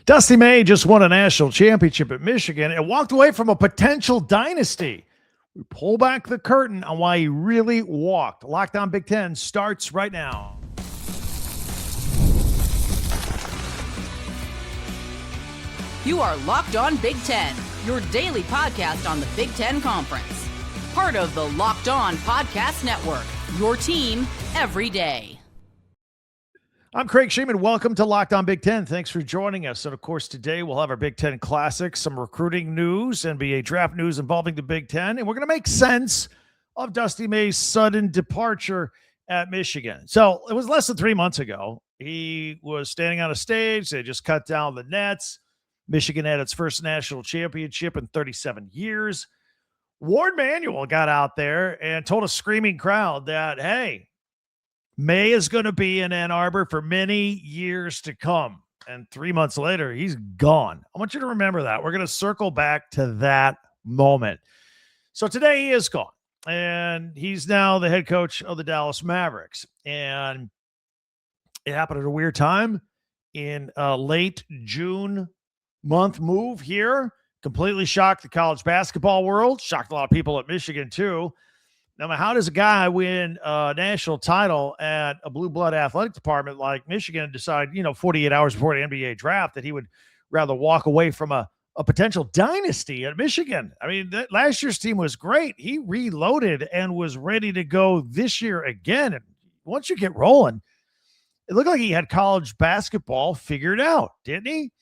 Dusty May just won a national championship at Michigan and walked away from a potential dynasty. We pull back the curtain on why he really walked. Locked On Big Ten starts right now. You are Locked On Big Ten, your daily podcast on the Big Ten Conference. Part of the Locked On Podcast Network, your team every day. I'm Craig Sheeman. Welcome to Locked On Big Ten. Thanks for joining us. And of course, today we'll have our Big Ten Classic, some recruiting news, NBA draft news involving the Big Ten. And we're going to make sense of Dusty May's sudden departure at Michigan. So it was less than 3 months ago. He was standing on a stage. They just cut down the nets. Michigan had its first national championship in 37 years. Warde Manuel got out there and told a screaming crowd that, hey, May is going to be in Ann Arbor for many years to come. And 3 months later, he's gone. I want you to remember that. We're going to circle back to that moment. So today he is gone. And he's now the head coach of the Dallas Mavericks. And it happened at a weird time in a late June month move here. Completely shocked the college basketball world. Shocked a lot of people at Michigan too. Now, how does a guy win a national title at a blue blood athletic department like Michigan decide, 48 hours before the NBA draft that he would rather walk away from a potential dynasty at Michigan? I mean, last year's team was great. He reloaded and was ready to go this year again. And once you get rolling, it looked like he had college basketball figured out, didn't he?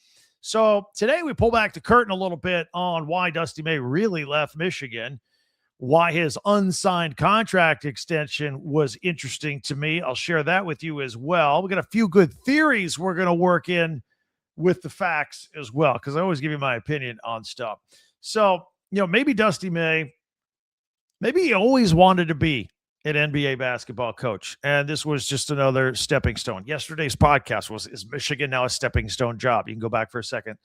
So today we pull back the curtain a little bit on why Dusty May really left Michigan, why his unsigned contract extension was interesting to me. I'll share that with you as well. We got a few good theories we're going to work in with the facts as well, because I always give you my opinion on stuff. So, maybe Dusty May, maybe he always wanted to be an NBA basketball coach, and this was just another stepping stone. Yesterday's podcast was, is Michigan now a stepping stone job? You can go back for a second,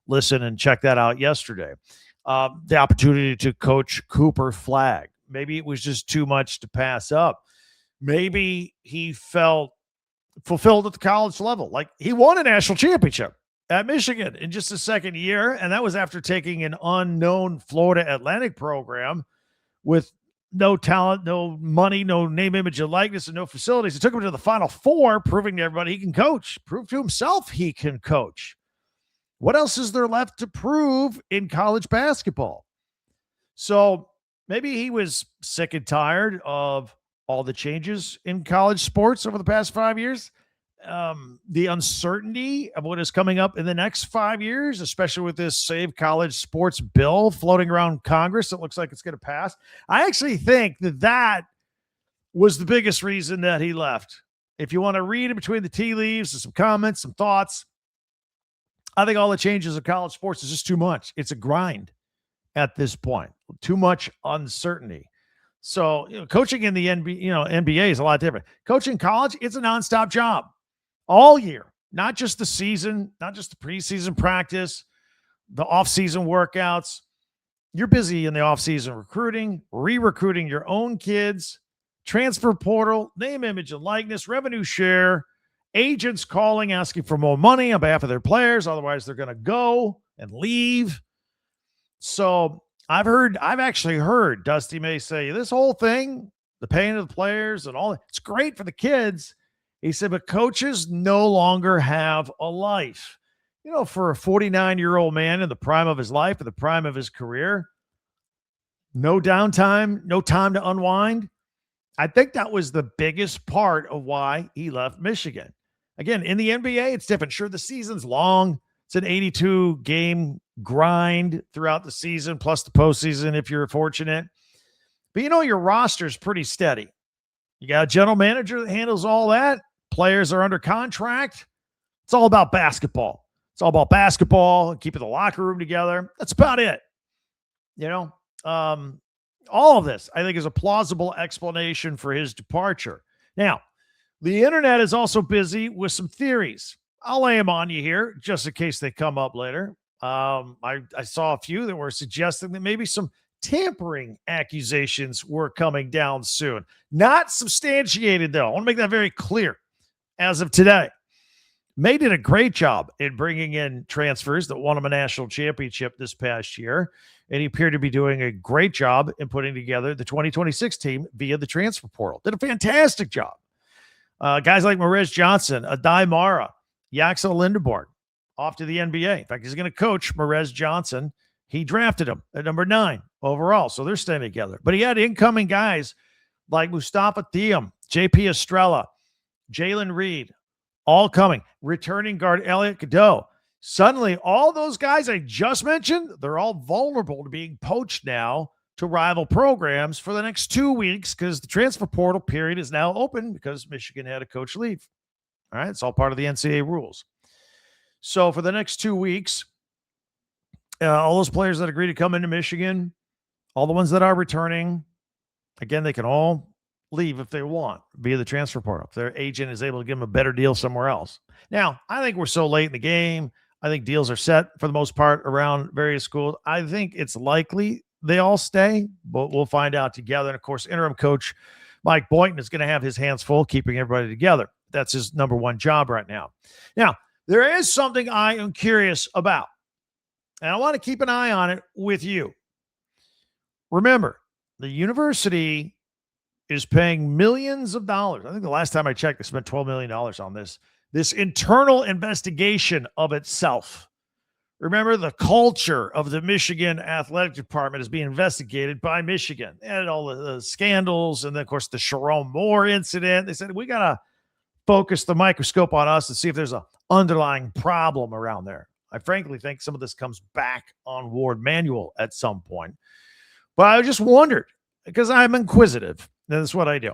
listen, and check that out yesterday. The opportunity to coach Cooper Flagg. Maybe it was just too much to pass up. Maybe he felt fulfilled at the college level. Like he won a national championship at Michigan in just his second year, and that was after taking an unknown Florida Atlantic program with no talent, no money, no name, image, and likeness, and no facilities. It took him to the Final Four, proving to everybody he can coach, prove to himself he can coach. What else is there left to prove in college basketball? So maybe he was sick and tired of all the changes in college sports over the past 5 years. The uncertainty of what is coming up in the next 5 years, especially with this Save College Sports bill floating around Congress. It looks like it's going to pass. I actually think that was the biggest reason that he left. If you want to read in between the tea leaves and some comments, some thoughts, I think all the changes of college sports is just too much. It's a grind at this point. Too much uncertainty. So, coaching in the NBA is a lot different. Coaching college, it's a nonstop job all year, not just the season, not just the preseason practice, the off-season workouts. You're busy in the off-season recruiting, re-recruiting your own kids, transfer portal, name, image, and likeness, revenue share, agents calling, asking for more money on behalf of their players. Otherwise, they're going to go and leave. So I've actually heard Dusty May say this whole thing, the paying of the players and all, it's great for the kids. He said, but coaches no longer have a life. For a 49-year-old man in the prime of his life, in the prime of his career, no downtime, no time to unwind. I think that was the biggest part of why he left Michigan. Again, in the NBA, it's different. Sure, the season's long. It's an 82-game grind throughout the season, plus the postseason if you're fortunate. But your roster's pretty steady. You got a general manager that handles all that. Players are under contract. It's all about basketball. It's all about basketball and keeping the locker room together. That's about it. All of this, I think, is a plausible explanation for his departure. Now, the internet is also busy with some theories. I'll lay them on you here just in case they come up later. I saw a few that were suggesting that maybe some tampering accusations were coming down soon. Not substantiated, though. I want to make that very clear as of today. May did a great job in bringing in transfers that won him a national championship this past year. And he appeared to be doing a great job in putting together the 2026 team via the transfer portal. Did a fantastic job. Guys like Morez Johnson, Adai Mara, Yaxel Lindeborg, off to the NBA. In fact, he's going to coach Morez Johnson. He drafted him at number 9 overall, so they're staying together. But he had incoming guys like Mustafa Thiam, JP Estrella, Jalen Reed, all coming. Returning guard Elliot Cadeau. Suddenly, all those guys I just mentioned, they're all vulnerable to being poached now to rival programs for the next 2 weeks because the transfer portal period is now open because Michigan had a coach leave. All right, it's all part of the NCAA rules. So for the next 2 weeks, all those players that agree to come into Michigan, all the ones that are returning, again, they can all leave if they want via the transfer portal. If their agent is able to give them a better deal somewhere else. Now, I think we're so late in the game. I think deals are set for the most part around various schools. I think it's likely they all stay, but we'll find out together. And of course, interim coach Mike Boynton is going to have his hands full keeping everybody together. That's his number one job right now. Now, there is something I am curious about, and I want to keep an eye on it with you. Remember, the university is paying millions of dollars. I think the last time I checked, they spent $12 million on this internal investigation of itself. Remember, the culture of the Michigan Athletic Department is being investigated by Michigan. And all the scandals, and then, of course, the Sharon Moore incident. They said, we got to focus the microscope on us and see if there's an underlying problem around there. I frankly think some of this comes back on Warde Manuel at some point. But I just wondered, because I'm inquisitive, and that's what I do,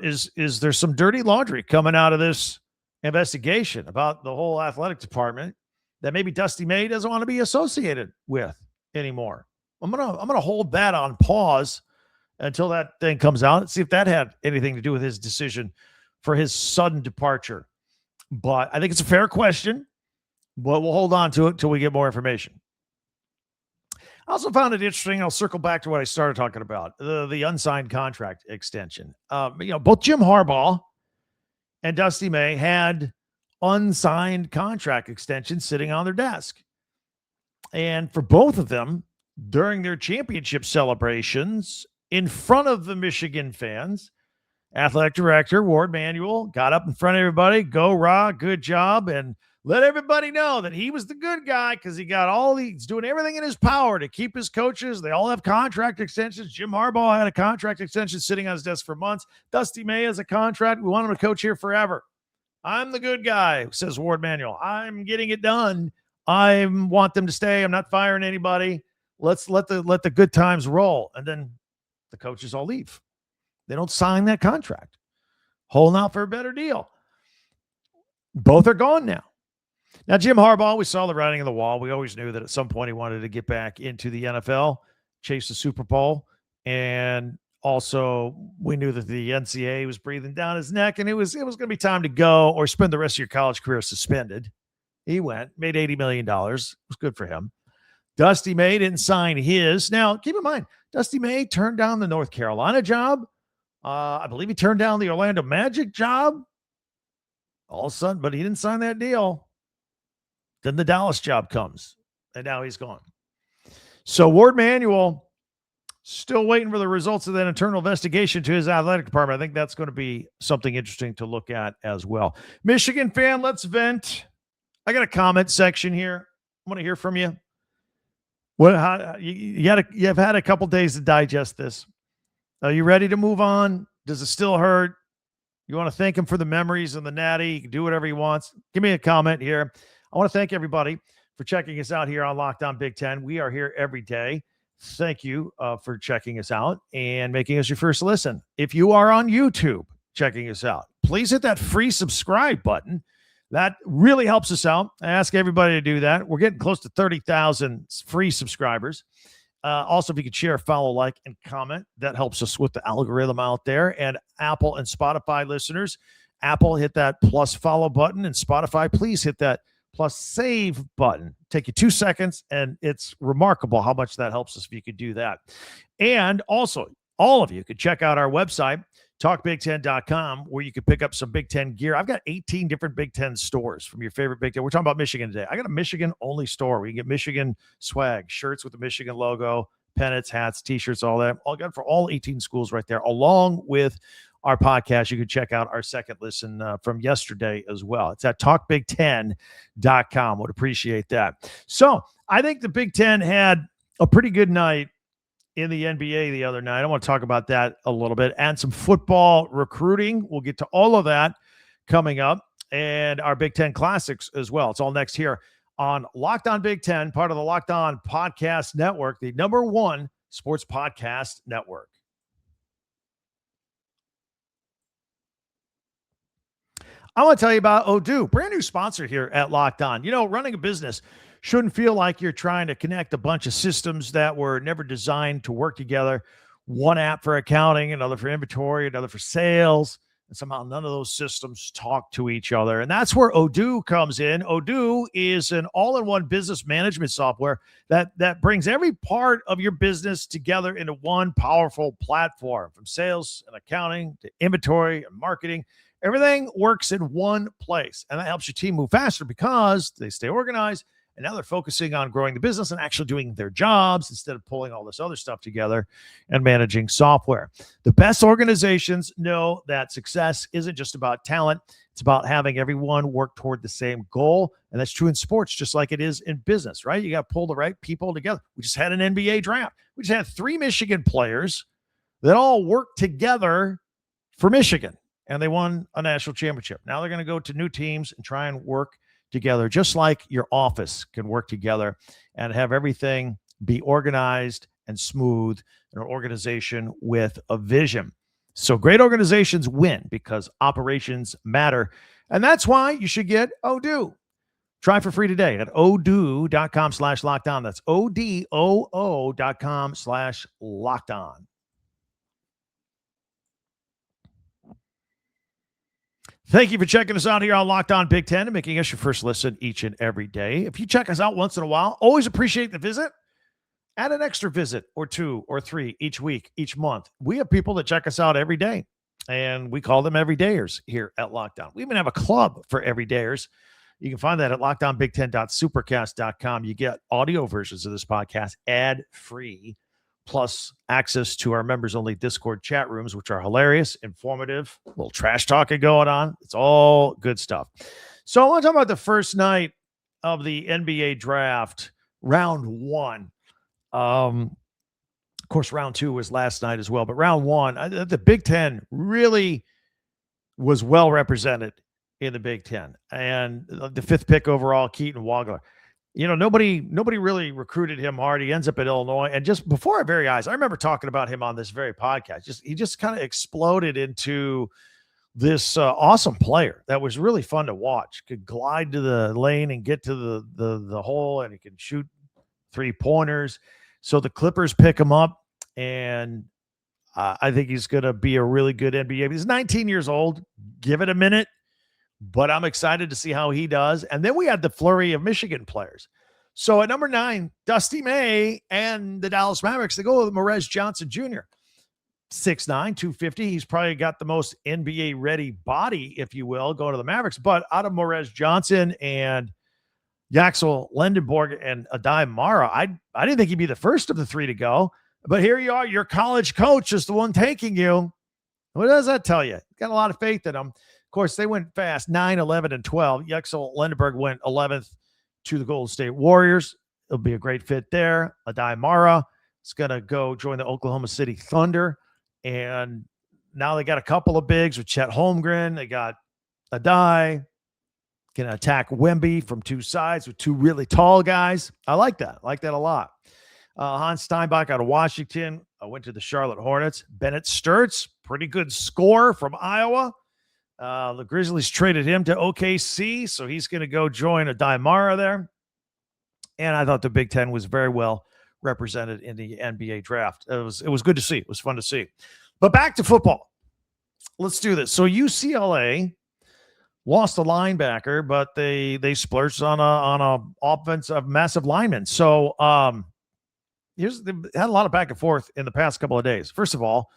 is there some dirty laundry coming out of this investigation about the whole athletic department that maybe Dusty May doesn't want to be associated with anymore? I'm gonna hold that on pause until that thing comes out and see if that had anything to do with his decision for his sudden departure. But I think it's a fair question, but we'll hold on to it until we get more information. I also found it interesting. I'll circle back to what I started talking about, the unsigned contract extension. Both Jim Harbaugh and Dusty May had unsigned contract extensions sitting on their desk. And for both of them, during their championship celebrations in front of the Michigan fans, Athletic Director Warde Manuel got up in front of everybody, go Ra, good job, and let everybody know that he was the good guy because he's doing everything in his power to keep his coaches. They all have contract extensions. Jim Harbaugh had a contract extension sitting on his desk for months. Dusty May has a contract. We want him to coach here forever. I'm the good guy, says Warde Manuel. I'm getting it done. I want them to stay. I'm not firing anybody. Let's let the good times roll. And then the coaches all leave. They don't sign that contract. Holding out for a better deal. Both are gone now. Now, Jim Harbaugh, we saw the writing on the wall. We always knew that at some point he wanted to get back into the NFL, chase the Super Bowl. And also, we knew that the NCAA was breathing down his neck, and it was going to be time to go or spend the rest of your college career suspended. He went, made $80 million. It was good for him. Dusty May didn't sign his. Now, keep in mind, Dusty May turned down the North Carolina job. I believe he turned down the Orlando Magic job. All of a sudden, but he didn't sign that deal. Then the Dallas job comes, and now he's gone. So Warde Manuel still waiting for the results of that internal investigation to his athletic department. I think that's going to be something interesting to look at as well. Michigan fan, let's vent. I got a comment section here. I want to hear from you. You've had a couple days to digest this. Are you ready to move on? Does it still hurt? You want to thank him for the memories and the natty? He can do whatever he wants. Give me a comment here. I want to thank everybody for checking us out here on Locked On Big Ten. We are here every day. Thank you for checking us out and making us your first listen. If you are on YouTube checking us out, please hit that free subscribe button. That really helps us out. I ask everybody to do that. We're getting close to 30,000 free subscribers. Also, if you could share, follow, like, and comment, that helps us with the algorithm out there. And Apple and Spotify listeners, Apple, hit that plus follow button, and Spotify, please hit that plus save button. Take you 2 seconds, and it's remarkable how much that helps us if you could do that. And also, all of you could check out our website, talkbig10.com, where you can pick up some Big Ten gear. I've got 18 different Big Ten stores from your favorite Big Ten. We're talking about Michigan today. I got a Michigan-only store where you can get Michigan swag, shirts with the Michigan logo, pennants, hats, T-shirts, all that. All good for all 18 schools right there, along with our podcast. You can check out our second listen from yesterday as well. It's at talkbig10.com. Would appreciate that. So I think the Big Ten had a pretty good night in the NBA the other night. I want to talk about that a little bit and some football recruiting. We'll get to all of that coming up and our Big Ten Classics as well. It's all next here on Locked On Big Ten, part of the Locked On Podcast Network, the #1 sports podcast network. I want to tell you about Odoo, brand new sponsor here at Locked On. You know, running a business shouldn't feel like you're trying to connect a bunch of systems that were never designed to work together. One app for accounting, another for inventory, another for sales, and somehow none of those systems talk to each other. And that's where Odoo comes in. Odoo is an all-in-one business management software that brings every part of your business together into one powerful platform, from sales and accounting to inventory and marketing. Everything works in one place, and that helps your team move faster because they stay organized. And now they're focusing on growing the business and actually doing their jobs instead of pulling all this other stuff together and managing software. The best organizations know that success isn't just about talent. It's about having everyone work toward the same goal. And that's true in sports, just like it is in business, right? You got to pull the right people together. We just had an NBA draft. We just had 3 Michigan players that all worked together for Michigan, and they won a national championship. Now they're going to go to new teams and try and work together, just like your office can work together and have everything be organized and smooth, an organization with a vision. So great organizations win because operations matter. And that's why you should get Odoo. Try for free today at odoo.com/lockedon. That's odoo.com/lockedon. Thank you for checking us out here on Locked On Big Ten and making us your first listen each and every day. If you check us out once in a while, always appreciate the visit. Add an extra visit or 2 or 3 each week, each month. We have people that check us out every day, and we call them everydayers here at Locked On. We even have a club for everydayers. You can find that at lockedonbig10.supercast.com. You get audio versions of this podcast ad-free, plus access to our members-only Discord chat rooms, which are hilarious, informative, a little trash talking going on. It's all good stuff. So I want to talk about the first night of the NBA draft, round 1. Of course, round 2 was last night as well, but round 1, the Big Ten really was well represented in the Big Ten. And the 5th pick overall, Keaton Wagler. You know, nobody really recruited him hard. He ends up at Illinois. And just before our very eyes, I remember talking about him on this very podcast. He just kind of exploded into this awesome player that was really fun to watch. Could glide to the lane and get to the hole, and he can shoot 3-pointers. So the Clippers pick him up, and I think he's going to be a really good NBA. He's 19 years old. Give it a minute. But I'm excited to see how he does. And then we had the flurry of Michigan players. So at number 9, Dusty May and the Dallas Mavericks, they go with Morez Johnson Jr. 6'9", 250. He's probably got the most NBA-ready body, if you will, going to the Mavericks. But out of Morez Johnson and Yaxel Lendenborg and Adai Mara, I didn't think he'd be the first of the 3 to go. But here you are. Your college coach is the one taking you. What does that tell you? Got a lot of faith in him. Of course, they went fast, 9, 11, and 12. Yaxel Lendenberg went 11th to the Golden State Warriors. It'll be a great fit there. Adai Mara is going to go join the Oklahoma City Thunder. And now they got a couple of bigs with Chet Holmgren. They got Adai. Can attack Wemby from 2 sides with 2 really tall guys. I like that. I like that a lot. Hans Steinbach out of Washington. I went to the Charlotte Hornets. Bennett Sturtz, pretty good scorer from Iowa. The Grizzlies traded him to OKC, so he's going to go join Adai Mara there. And I thought the Big Ten was very well represented in the NBA draft. It was good to see. It was fun to see. But back to football. Let's do this. So UCLA lost a linebacker, but they splurged on a offensive massive lineman. So they had a lot of back and forth in the past couple of days. First of all,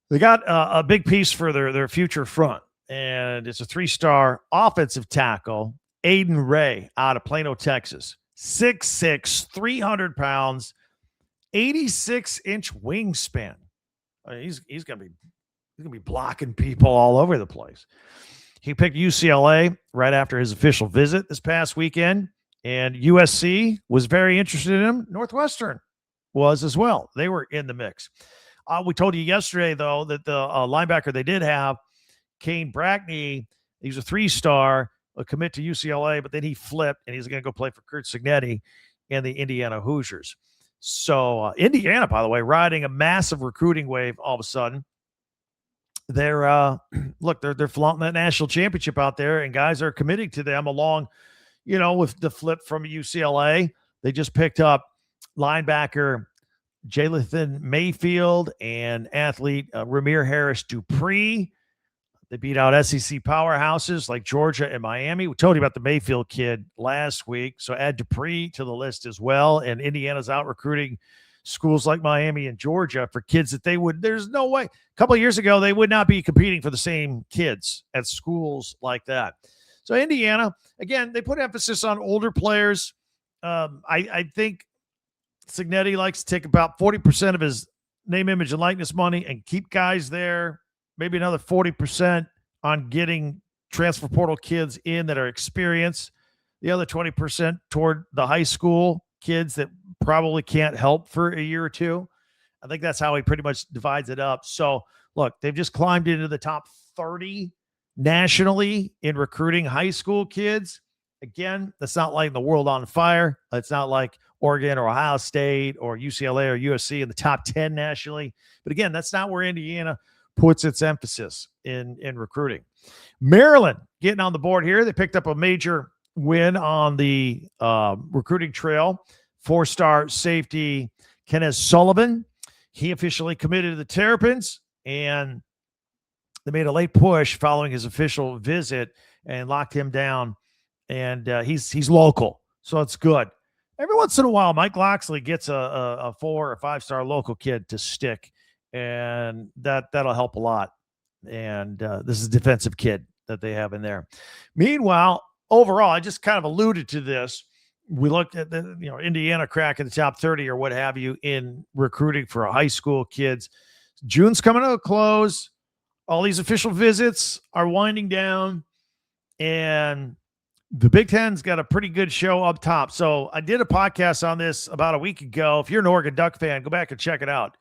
They got a big piece for their future front, and it's a 3-star offensive tackle, Aiden Ray, out of Plano, Texas. 6'6", 300 pounds, 86-inch wingspan. He's gonna be blocking people all over the place. He picked UCLA right after his official visit this past weekend, and USC was very interested in him. Northwestern was as well. They were in the mix. We told you yesterday, though, that the linebacker they did have, Kane Brackney, he's a 3-star, a commit to UCLA, but then he flipped, and he's going to go play for Curt Cignetti and the Indiana Hoosiers. So Indiana, by the way, riding a massive recruiting wave all of a sudden. They're flaunting that national championship out there, and guys are committing to them along, with the flip from UCLA. They just picked up linebacker Jathan Mayfield and athlete Ramir Harris Dupree. They beat out SEC powerhouses like Georgia and Miami. We told you about the Mayfield kid last week, so add Dupree to the list as well. And Indiana's out recruiting schools like Miami and Georgia for kids that there's no way. A couple of years ago, they would not be competing for the same kids at schools like that. So Indiana, again, they put emphasis on older players. I think Cignetti likes to take about 40% of his name, image, and likeness money and keep guys there, maybe another 40% on getting transfer portal kids in that are experienced, the other 20% toward the high school kids that probably can't help for a year or two. I think that's how he pretty much divides it up. So, look, they've just climbed into the top 30 nationally in recruiting high school kids. Again, that's not lighting the world on fire. It's not like Oregon or Ohio State or UCLA or USC in the top 10 nationally. But again, that's not where Indiana puts its emphasis in recruiting. Maryland getting on the board here. They picked up a major win on the recruiting trail. 4-star safety Kenneth Sullivan. He officially committed to the Terrapins, and they made a late push following his official visit and locked him down. And he's local, so it's good. Every once in a while, Mike Loxley gets a 4 or 5-star local kid to stick, and that'll help a lot. And this is a defensive kid that they have in there. Meanwhile, overall, I just kind of alluded to this. We looked at Indiana cracking the top 30 or what have you in recruiting for high school kids. June's coming to a close. All these official visits are winding down, and the Big Ten's got a pretty good show up top. So I did a podcast on this about a week ago. If you're an Oregon Duck fan, go back and check it out.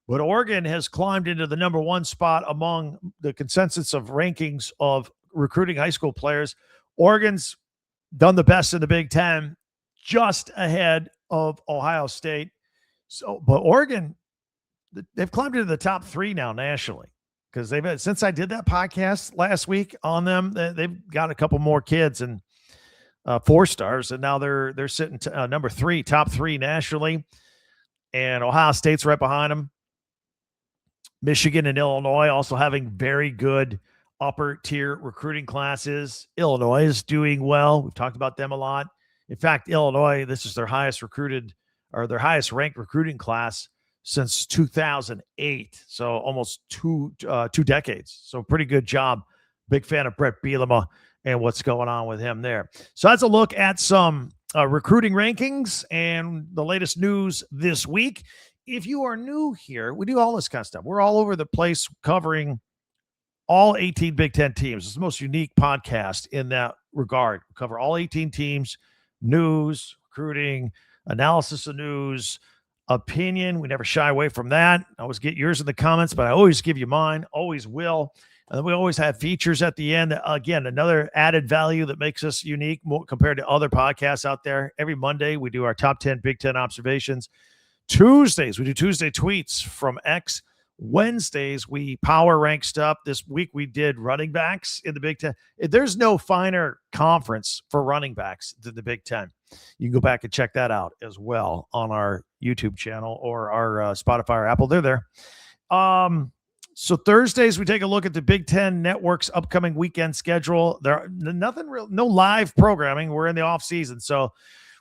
But Oregon has climbed into the number 1 spot among the consensus of rankings of recruiting high school players. Oregon's done the best in the Big Ten, just ahead of Ohio State. So, but Oregon, they've climbed into the top 3 now nationally, because since I did that podcast last week on them, they've got a couple more kids and 4-stars, and now they're sitting number 3, top 3 nationally, and Ohio State's right behind them. Michigan and Illinois also having very good upper tier recruiting classes. Illinois is doing well. We've talked about them a lot. In fact, Illinois, this is their highest ranked recruiting class since 2008. So almost two decades. So pretty good job. Big fan of Brett Bielema and what's going on with him there. So that's a look at some recruiting rankings and the latest news this week. If you are new here, we do all this kind of stuff. We're all over the place covering all 18 Big Ten teams. It's the most unique podcast in that regard. We cover all 18 teams, news, recruiting, analysis of news, opinion. We never shy away from that. I always get yours in the comments, but I always give you mine, always will. And then we always have features at the end. Again, another added value that makes us unique compared to other podcasts out there. Every Monday, we do our top 10 Big Ten observations. Tuesdays, we do Tuesday tweets from X. Wednesdays, we power rank stuff. This week, we did running backs in the Big Ten. There's no finer conference for running backs than the Big Ten. You can go back and check that out as well on our YouTube channel or our Spotify or Apple. They're there. So Thursdays, we take a look at the Big Ten Network's upcoming weekend schedule. No live programming. We're in the off season. So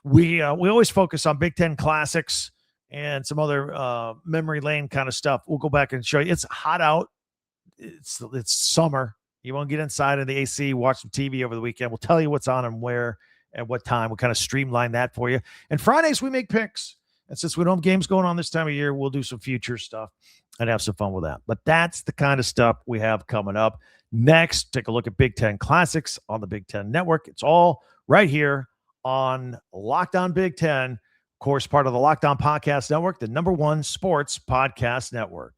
we always focus on Big Ten classics and some other memory lane kind of stuff. We'll go back and show you. It's hot out. It's summer. You want to get inside in the AC, watch some TV over the weekend. We'll tell you what's on and where and what time. We'll kind of streamline that for you. And Fridays, we make picks. And since we don't have games going on this time of year, we'll do some future stuff and have some fun with that. But that's the kind of stuff we have coming up. Next, take a look at Big Ten Classics on the Big Ten Network. It's all right here on Locked On Big Ten, of course, part of the Locked On Podcast Network, the #1 sports podcast network.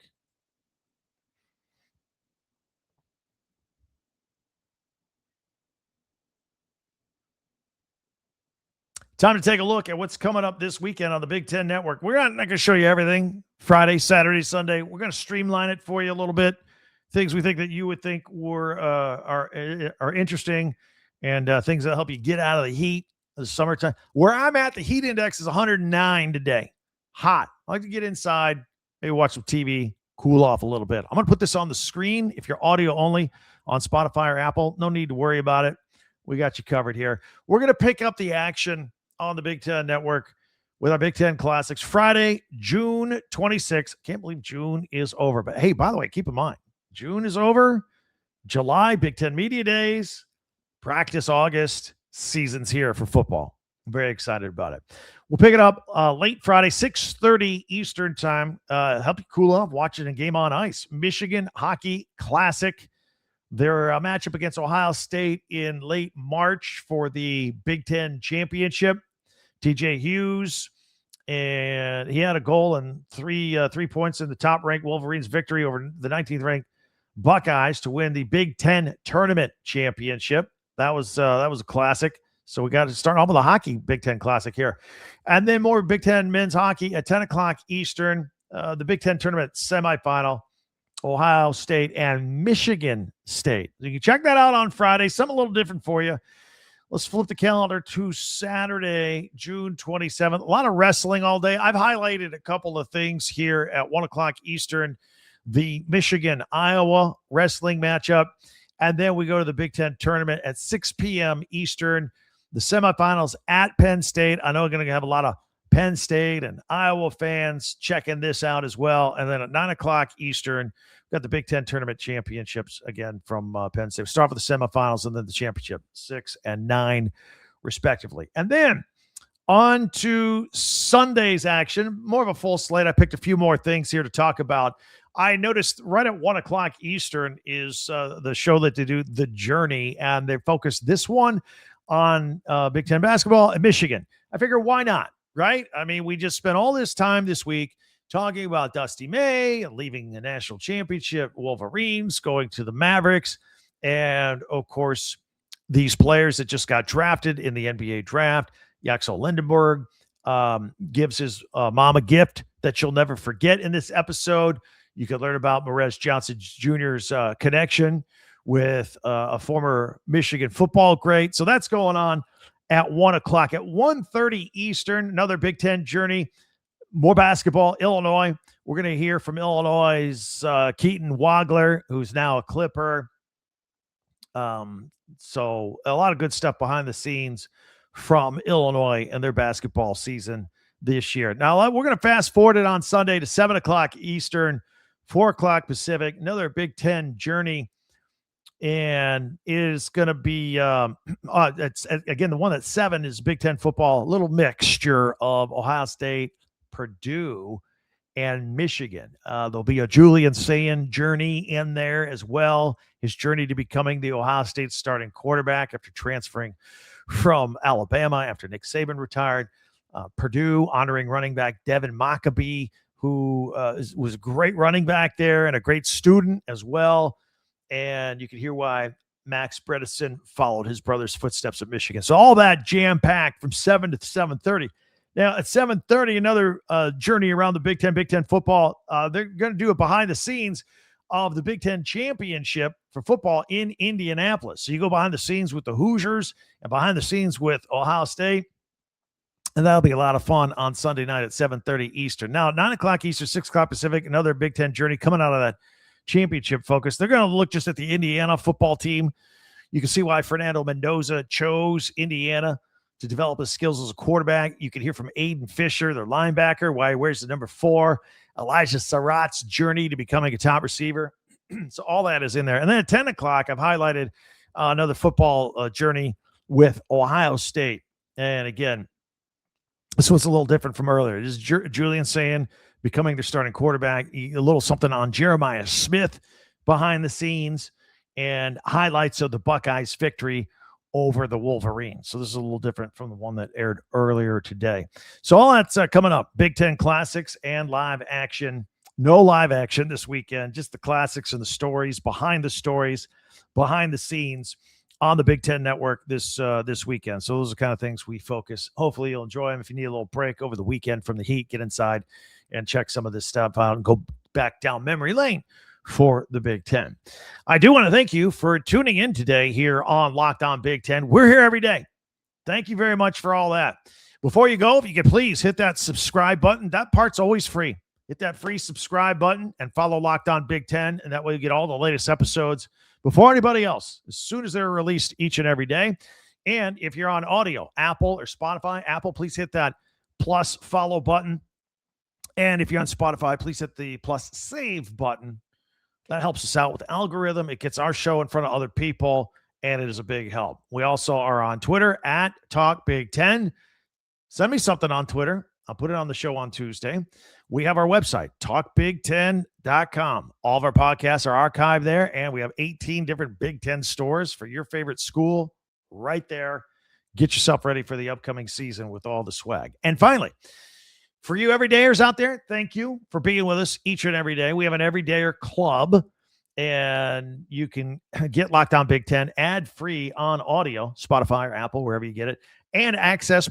Time to take a look at what's coming up this weekend on the Big Ten Network. We're not going to show you everything Friday, Saturday, Sunday. We're going to streamline it for you a little bit. Things we think that you would think are interesting, and things that help you get out of the heat of the summertime. Where I'm at, the heat index is 109 today. Hot. I like to get inside, maybe watch some TV, cool off a little bit. I'm going to put this on the screen. If you're audio only on Spotify or Apple, no need to worry about it. We got you covered here. We're going to pick up the action on the Big Ten Network with our Big Ten Classics Friday, June 26th. Can't believe June is over. But hey, by the way, keep in mind, June is over. July, Big Ten Media Days, practice August, season's here for football. I'm very excited about it. We'll pick it up late Friday, 6:30 Eastern time. Help you cool off watching a game on ice. Michigan Hockey Classic. Their matchup against Ohio State in late March for the Big Ten Championship. TJ Hughes, and he had a goal and 3 points in the top-ranked Wolverines' victory over the 19th-ranked Buckeyes to win the Big Ten Tournament Championship. That was a classic. So we got to start off with a hockey Big Ten Classic here. And then more Big Ten men's hockey at 10 o'clock Eastern, the Big Ten Tournament semifinal. Ohio State and Michigan State. You can check that out on Friday. Something a little different for you. Let's flip the calendar to Saturday, June 27th. A lot of wrestling all day. I've highlighted a couple of things here at 1 o'clock Eastern. The Michigan-Iowa wrestling matchup. And then we go to the Big Ten Tournament at 6 p.m. Eastern. The semifinals at Penn State. I know we're going to have a lot of Penn State and Iowa fans checking this out as well. And then at 9 o'clock Eastern, we've got the Big Ten Tournament Championships again from Penn State. We start with the semifinals and then the championship, 6 and 9 respectively. And then on to Sunday's action, more of a full slate. I picked a few more things here to talk about. I noticed right at 1 o'clock Eastern is the show that they do, The Journey, and they focus this one on Big Ten basketball and Michigan. I figure, why not? Right? I mean, we just spent all this time this week talking about Dusty May leaving the national championship, Wolverines going to the Mavericks, and of course, these players that just got drafted in the NBA draft. Yaxel Lindenberg gives his mom a gift that she'll never forget in this episode. You can learn about Morez Johnson Jr.'s connection with a former Michigan football great. So that's going on at 1 o'clock. At 1:30 Eastern, another Big Ten journey, more basketball, Illinois. We're going to hear from Illinois' Keaton Wagler, who's now a Clipper. So a lot of good stuff behind the scenes from Illinois and their basketball season this year. Now, we're going to fast forward it on Sunday to 7 o'clock Eastern, 4 o'clock Pacific, another Big Ten journey. And is going to be, it's again, the one at 7 is Big Ten football, a little mixture of Ohio State, Purdue, and Michigan. There'll be a Julian Sayin journey in there as well. His journey to becoming the Ohio State starting quarterback after transferring from Alabama after Nick Saban retired. Purdue honoring running back Devin Maccabee, who was a great running back there and a great student as well. And you can hear why Max Bredesen followed his brother's footsteps at Michigan. So all that jam-packed from 7 to 7:30. Now, at 7:30, another journey around the Big Ten football. They're going to do it behind the scenes of the Big Ten Championship for football in Indianapolis. So you go behind the scenes with the Hoosiers and behind the scenes with Ohio State. And that'll be a lot of fun on Sunday night at 7:30 Eastern. Now, at 9 o'clock Eastern, 6 o'clock Pacific, another Big Ten journey coming out of that championship focus. They're going to look just at the Indiana football team. You can see why Fernando Mendoza chose Indiana to develop his skills as a quarterback. You can hear from Aiden Fisher, their linebacker, why he wears the number 4, Elijah Surratt's journey to becoming a top receiver. So all that is in there. And then at 10 o'clock, I've highlighted another football journey with Ohio State. And again, this was a little different from earlier. This is Julian saying becoming their starting quarterback, a little something on Jeremiah Smith behind the scenes, and highlights of the Buckeyes' victory over the Wolverines. So this is a little different from the one that aired earlier today. So all that's coming up. Big Ten Classics and live action. No live action this weekend, just the classics and the stories, behind the scenes on the Big Ten Network this weekend. So those are the kind of things we focus. Hopefully you'll enjoy them. If you need a little break over the weekend from the heat, get inside and check some of this stuff out and go back down memory lane for the Big Ten. I do want to thank you for tuning in today here on Locked On Big Ten. We're here every day. Thank you very much for all that. Before you go, if you could please hit that subscribe button. That part's always free. Hit that free subscribe button and follow Locked On Big Ten, and that way you get all the latest episodes before anybody else, as soon as they're released each and every day. And if you're on audio, Apple or Spotify, Apple, please hit that plus follow button. And if you're on Spotify, please hit the plus save button. That helps us out with the algorithm. It gets our show in front of other people, and it is a big help. We also are on Twitter at Talk Big Ten. Send me something on Twitter. I'll put it on the show on Tuesday. We have our website, talkbig10.com. All of our podcasts are archived there, and we have 18 different Big Ten stores for your favorite school right there. Get yourself ready for the upcoming season with all the swag. And finally, for you everydayers out there, thank you for being with us each and every day. We have an Everydayer Club, and you can get Locked On Big Ten ad-free on audio, Spotify or Apple, wherever you get it, and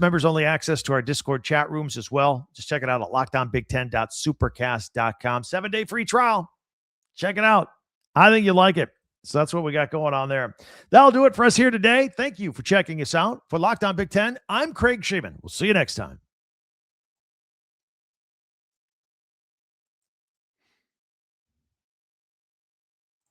members-only access to our Discord chat rooms as well. Just check it out at lockedonbig10.supercast.com. 7-day free trial. Check it out. I think you'll like it. So that's what we got going on there. That'll do it for us here today. Thank you for checking us out. For Locked On Big Ten, I'm Craig Sheeman. We'll see you next time.